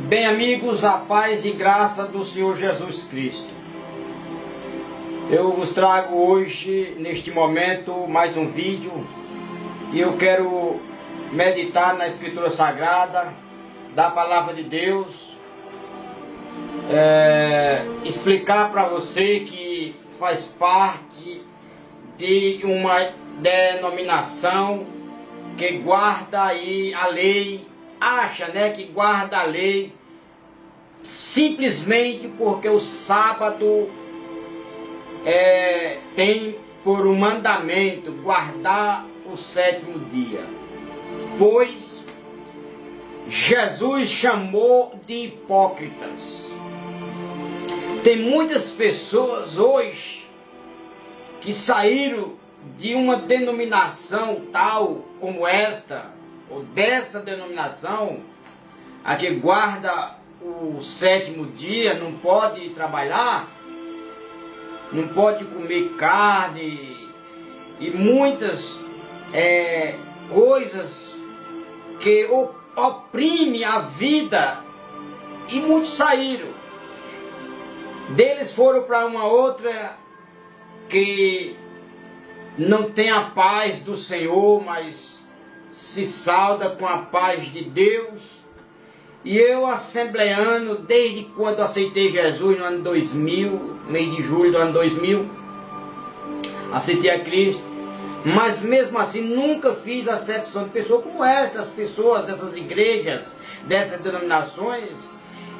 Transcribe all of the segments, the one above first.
Bem, amigos, a paz e graça do Senhor Jesus Cristo. Eu vos trago hoje, neste momento, mais um vídeo e eu quero meditar na Escritura Sagrada, da Palavra de Deus, explicar para você que faz parte de uma denominação que guarda aí a lei, acha, que guarda a lei simplesmente porque o sábado tem por um mandamento guardar o sétimo dia. Pois Jesus chamou de hipócritas. Tem muitas pessoas hoje que saíram de uma denominação tal como esta, ou dessa denominação, a que guarda o sétimo dia, não pode trabalhar, não pode comer carne e muitas coisas que oprimem a vida, e muitos saíram. Deles foram para uma outra que não tem a paz do Senhor, mas se salda com a paz de Deus. E eu, assembleano, desde quando aceitei Jesus no ano 2000, mês de julho do ano 2000, aceitei a Cristo, mas mesmo assim nunca fiz acepção de pessoas como estas pessoas, dessas igrejas, dessas denominações.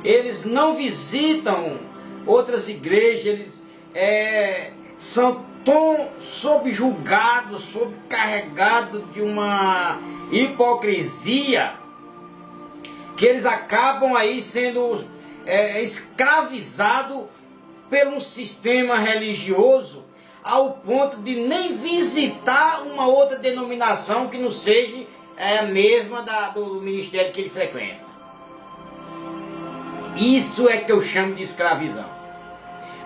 Eles não visitam outras igrejas, eles são tão subjugados, sobrecarregados de uma hipocrisia, que eles acabam aí sendo escravizados pelo sistema religioso, ao ponto de nem visitar uma outra denominação que não seja a mesma do ministério que ele frequenta. Isso é que eu chamo de escravidão.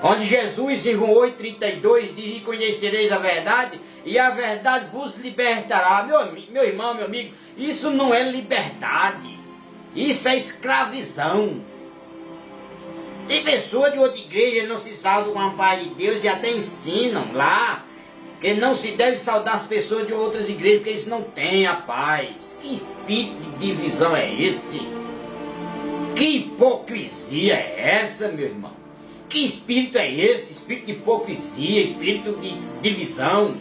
Onde Jesus, em João 8,32, diz: e conhecereis a verdade, e a verdade vos libertará. Meu irmão, meu amigo, isso não é liberdade. Isso é escravidão. Tem pessoas de outra igreja que não se saudam com a paz de Deus e até ensinam lá que não se deve saudar as pessoas de outras igrejas porque eles não têm a paz. Que espírito de divisão é esse? Que hipocrisia é essa, meu irmão? Que espírito é esse? Espírito de hipocrisia, espírito de divisão.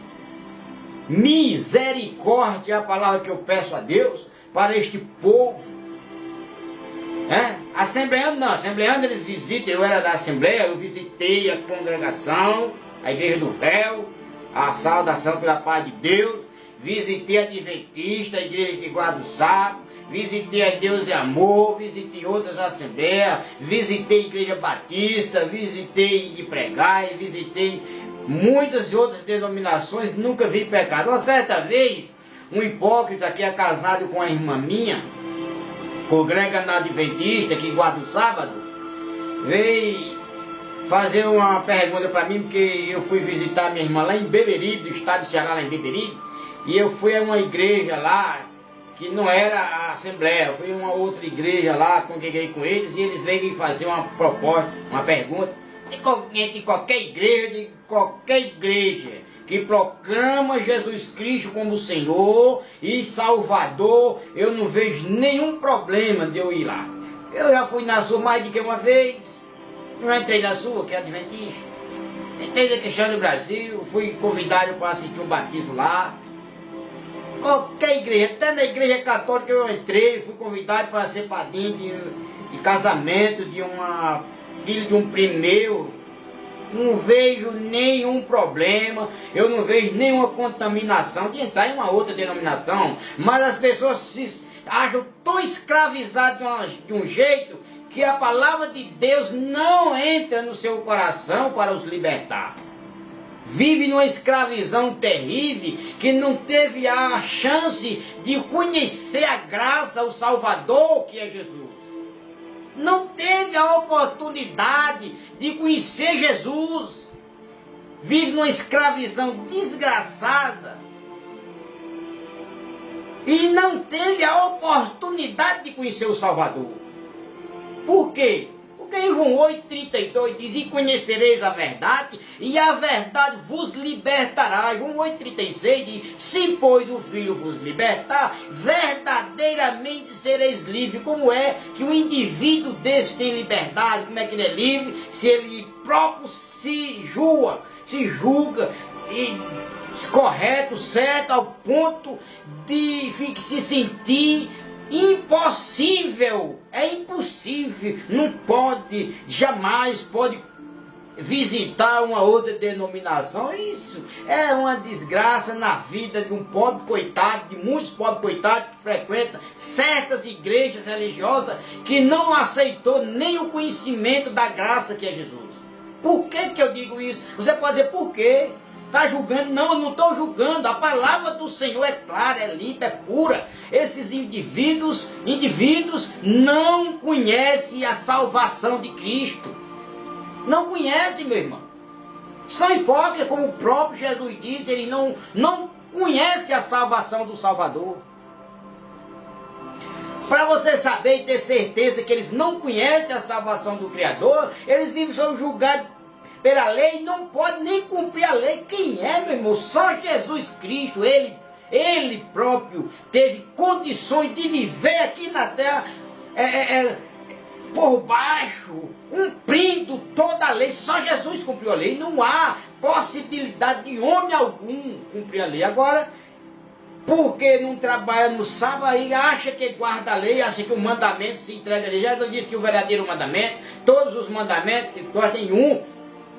Misericórdia é a palavra que eu peço a Deus para este povo. Assembleando não, assembleando eles visitam. Eu era da Assembleia, eu visitei a congregação, a Igreja do Véu, a Saudação pela Paz de Deus, visitei a Adventista, a Igreja que guarda o sábado, visitei a Deus e Amor, visitei outras assembleias, visitei a Igreja Batista, visitei de Pregai, visitei muitas outras denominações, nunca vi pecado. Uma certa vez, um hipócrita que é casado com a irmã minha, congrega na Adventista, que guarda o sábado, veio fazer uma pergunta para mim, porque eu fui visitar minha irmã lá em Beberibe, do estado de Ceará, lá em Beberibe, e eu fui a uma igreja lá, que não era a Assembleia, eu fui a uma outra igreja lá, congreguei com eles, e eles veio me fazer uma proposta, uma pergunta, de qualquer igreja, que proclama Jesus Cristo como Senhor e Salvador, eu não vejo nenhum problema de eu ir lá. Eu já fui na sua mais do que uma vez, não entrei na sua, que é Adventista, entrei na Questão do Brasil, fui convidado para assistir um batismo lá. Qualquer igreja, até na igreja católica eu entrei, fui convidado para ser padrinho de casamento de uma filha de um primo meu. Não vejo nenhum problema, eu não vejo nenhuma contaminação de entrar em uma outra denominação, mas as pessoas se acham tão escravizadas de um jeito que a palavra de Deus não entra no seu coração para os libertar. Vive numa escravidão terrível, que não teve a chance de conhecer a graça, o Salvador que é Jesus. Não teve a oportunidade de conhecer Jesus. Vive numa escravidão desgraçada. E não teve a oportunidade de conhecer o Salvador. Por quê? Porque em João 8,32 diz, e conhecereis a verdade, e a verdade vos libertará. João 8,36 diz, se pois o Filho vos libertar, verdadeiramente sereis livres. Como é que um indivíduo desse tem liberdade? Como é que ele é livre? Se ele próprio se julga e correto, certo, ao ponto de se sentir impossível, é impossível, não pode, jamais pode visitar uma outra denominação. Isso é uma desgraça na vida de um pobre coitado, de muitos pobres coitados que frequentam certas igrejas religiosas que não aceitou nem o conhecimento da graça que é Jesus. Por que eu digo isso? Você pode dizer por quê? Está julgando? Não, eu não estou julgando. A palavra do Senhor é clara, é limpa, é pura. Esses indivíduos não conhecem a salvação de Cristo. Não conhecem, meu irmão. São hipócritas, como o próprio Jesus disse, ele não conhece a salvação do Salvador. Para você saber e ter certeza que eles não conhecem a salvação do Criador, eles vivem sob julgados pela lei e não podem nem cumprir a lei. Quem é, meu irmão? Só Jesus Cristo, ele próprio teve condições de viver aqui na terra por baixo, cumprindo toda a lei. Só Jesus cumpriu a lei. Não há possibilidade de homem algum cumprir a lei. Agora, porque não trabalha no sábado, aí acha que guarda a lei, acha que o mandamento se entrega a lei. Já disse que o verdadeiro mandamento, todos os mandamentos, só tem um,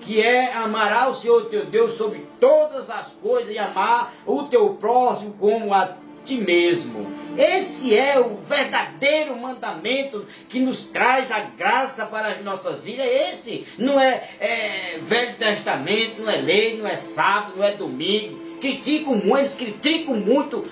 que é amar o Senhor teu Deus sobre todas as coisas e amar o teu próximo como a ti mesmo. Esse é o verdadeiro mandamento que nos traz a graça para as nossas vidas. Esse não é Velho Testamento, não é lei, não é sábado, não é domingo. Eles criticam muito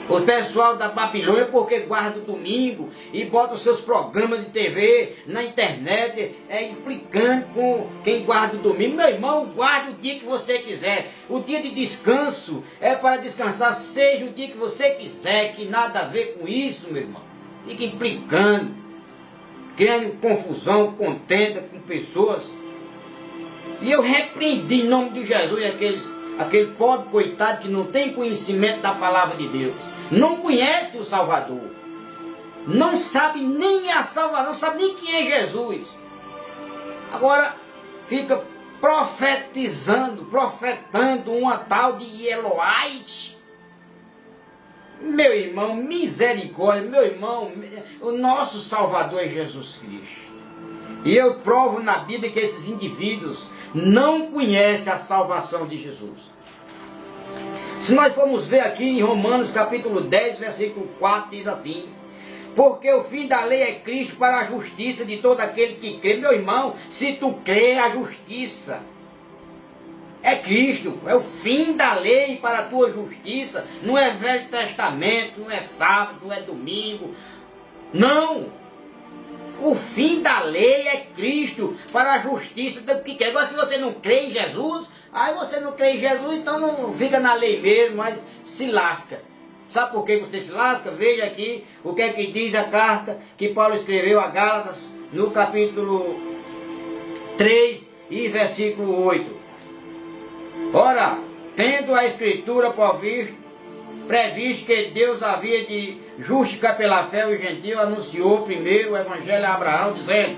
o pessoal da Babilônia porque guarda o domingo e bota os seus programas de TV na internet explicando com quem guarda o domingo. Meu irmão, guarde o dia que você quiser. O dia de descanso é para descansar, seja o dia que você quiser, que nada a ver com isso, meu irmão. Fica implicando, criando confusão, contenda com pessoas. E eu repreendi em nome de Jesus aquele pobre coitado que não tem conhecimento da palavra de Deus. Não conhece o Salvador. Não sabe nem a salvação, não sabe nem quem é Jesus. Agora fica profetando uma tal de Eloite. Meu irmão, misericórdia, meu irmão, o nosso Salvador é Jesus Cristo. E eu provo na Bíblia que esses indivíduos não conhecem a salvação de Jesus. Se nós formos ver aqui em Romanos capítulo 10, versículo 4, diz assim: porque o fim da lei é Cristo para a justiça de todo aquele que crê. Meu irmão, se tu crê, a justiça é Cristo, é o fim da lei para a tua justiça. Não é Velho Testamento, não é sábado, não é domingo. Não! O fim da lei é Cristo para a justiça do que quer. Agora, se você não crê em Jesus, aí você não crê em Jesus, então não fica na lei mesmo, mas se lasca. Sabe por que você se lasca? Veja aqui o que é que diz a carta que Paulo escreveu a Gálatas, no capítulo 3 e versículo 8. Ora, tendo a Escritura previsto que Deus havia de justificar pela fé os gentios, anunciou primeiro o Evangelho a Abraão, dizendo: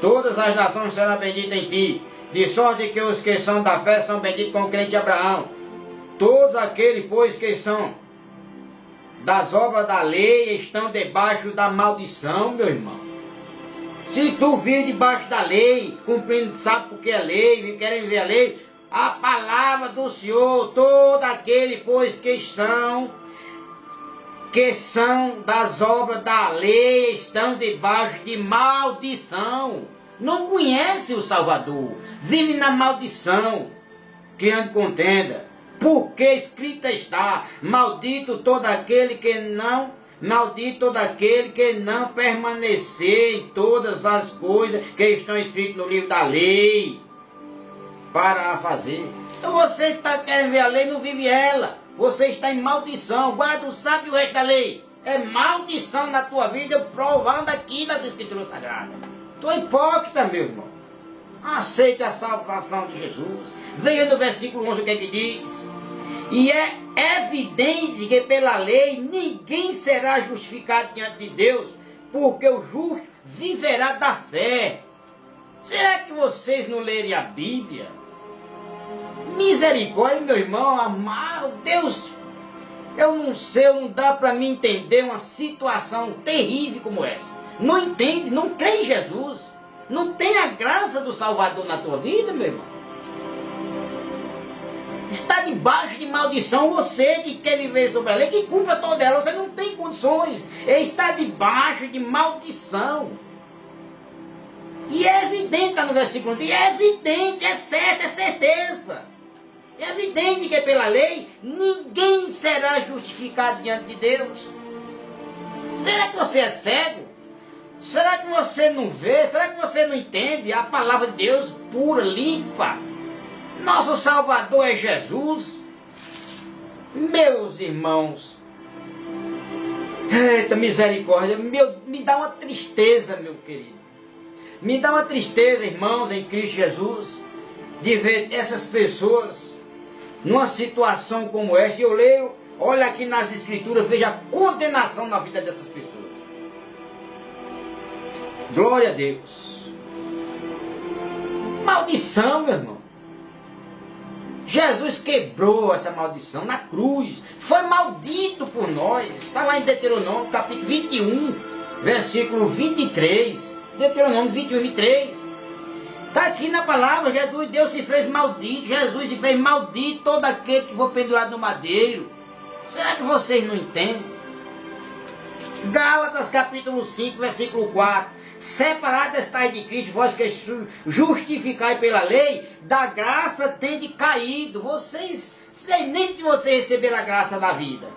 todas as nações serão benditas em ti, de sorte que os que são da fé são benditos com o crente de Abraão. Todos aqueles, pois, que são das obras da lei, estão debaixo da maldição, meu irmão. Se tu vir debaixo da lei, cumprindo, sabe por que é lei, querem ver a lei, a palavra do Senhor, todo aquele, pois, que são das obras da lei, estão debaixo de maldição. Não conhece o Salvador, vive na maldição, criando contenda. Porque escrita está: maldito todo aquele que não permanecer em todas as coisas que estão escritas no livro da lei, para a fazer. Então você está querendo ver a lei, não vive ela. Você está em maldição. Guarda o sábado e o resto da lei. é maldição na tua vida, eu provando aqui nas Escrituras Sagradas. Tu é hipócrita, meu irmão. Aceite a salvação de Jesus. Veja no versículo 11 o que é que diz. E é evidente que pela lei ninguém será justificado diante de Deus, porque o justo viverá da fé. Será que vocês não lerem a Bíblia? Misericórdia, meu irmão, amado Deus. Eu não sei, não dá para mim entender uma situação terrível como essa. Não entende, não crê em Jesus. Não tem a graça do Salvador na tua vida, meu irmão. Está debaixo de maldição você que quer viver sobre a lei, que cumpra toda ela, você não tem condições. Ele está debaixo de maldição. E é evidente, está no versículo 1, é evidente, é certo, é certeza. É evidente que pela lei ninguém será justificado diante de Deus. Será que você é cego? Será que você não vê? Será que você não entende a palavra de Deus pura, limpa? Nosso Salvador é Jesus. Meus irmãos, eita misericórdia, me dá uma tristeza, meu querido. Me dá uma tristeza, irmãos, em Cristo Jesus, de ver essas pessoas numa situação como essa. E eu leio, olha aqui nas Escrituras, veja a condenação na vida dessas pessoas. Glória a Deus. Maldição, meu irmão. Jesus quebrou essa maldição na cruz. Foi maldito por nós. Está lá em Deuteronômio, capítulo 21, versículo 23. Deuteronômio 21, 23. Está aqui na palavra. Jesus, Deus se fez maldito. Jesus se fez maldito todo aquele que for pendurado no madeiro. Será que vocês não entendem? Gálatas capítulo 5, versículo 4. Separado estáis de Cristo, vós que justificai pela lei, da graça tende caído. Vocês, nem se vocês receberam a graça da vida.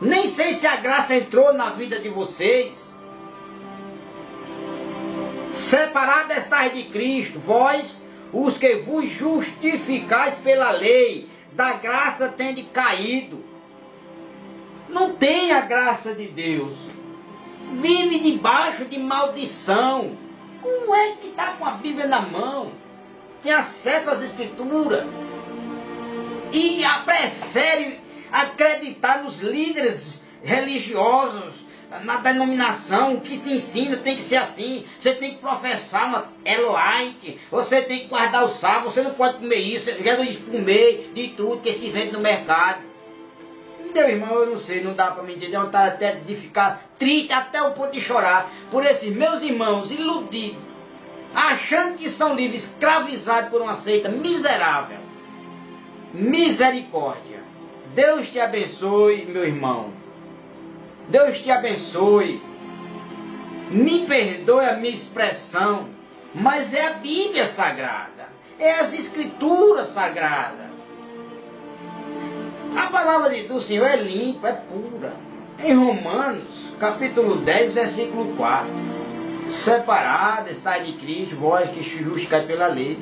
Nem sei se a graça entrou na vida de vocês. Separado estáis de Cristo, vós, os que vos justificais pela lei, da graça tende caído. Não tem a graça de Deus. Vive debaixo de maldição. Como é que está com a Bíblia na mão? Tem acesso às Escrituras. E prefere acreditar nos líderes religiosos, na denominação, que se ensina, tem que ser assim. Você tem que professar uma Eloite. Você tem que guardar o sábado. Você não pode comer isso. Jesus diz comer de tudo que se vende no mercado. Meu irmão, eu não sei, não dá para me entender, vontade até de ficar triste, até o ponto de chorar, por esses meus irmãos iludidos, achando que são livres, escravizados por uma seita miserável. Misericórdia. Deus te abençoe, meu irmão. Deus te abençoe. Me perdoe a minha expressão, mas é a Bíblia Sagrada, é as Escrituras Sagradas. A palavra do Senhor é limpa, é pura. Em Romanos, capítulo 10, versículo 4. Separado está de Cristo, vós que justificais pela lei.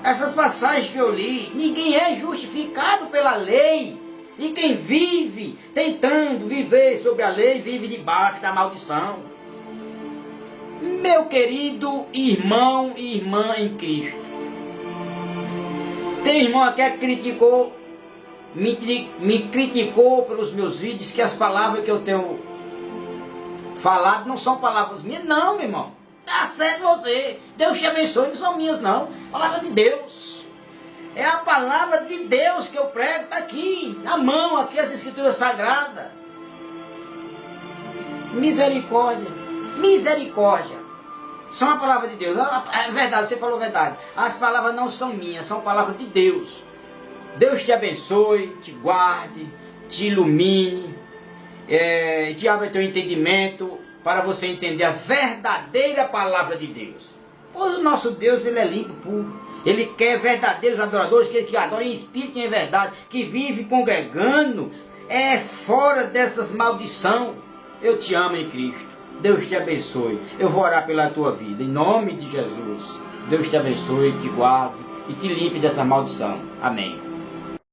Essas passagens que eu li, ninguém é justificado pela lei. E quem vive tentando viver sobre a lei, vive debaixo da maldição. Meu querido irmão e irmã em Cristo. Tem irmão aqui que criticou, me criticou pelos meus vídeos, que as palavras que eu tenho falado não são palavras minhas. Não, meu irmão. Tá certo você. Deus te abençoe, não são minhas não. Palavra de Deus. É a palavra de Deus que eu prego, está aqui, na mão, aqui as Escrituras Sagradas. Misericórdia. Misericórdia. São a palavra de Deus. É verdade, você falou a verdade. As palavras não são minhas, são palavras de Deus. Deus te abençoe, te guarde, te ilumine, te abra teu entendimento para você entender a verdadeira palavra de Deus. Pois o nosso Deus, ele é limpo, puro. Ele quer verdadeiros adoradores, que adoram em espírito e em verdade, que vive congregando, fora dessas maldições. Eu te amo em Cristo. Deus te abençoe. Eu vou orar pela tua vida. Em nome de Jesus. Deus te abençoe, te guarde e te limpe dessa maldição. Amém.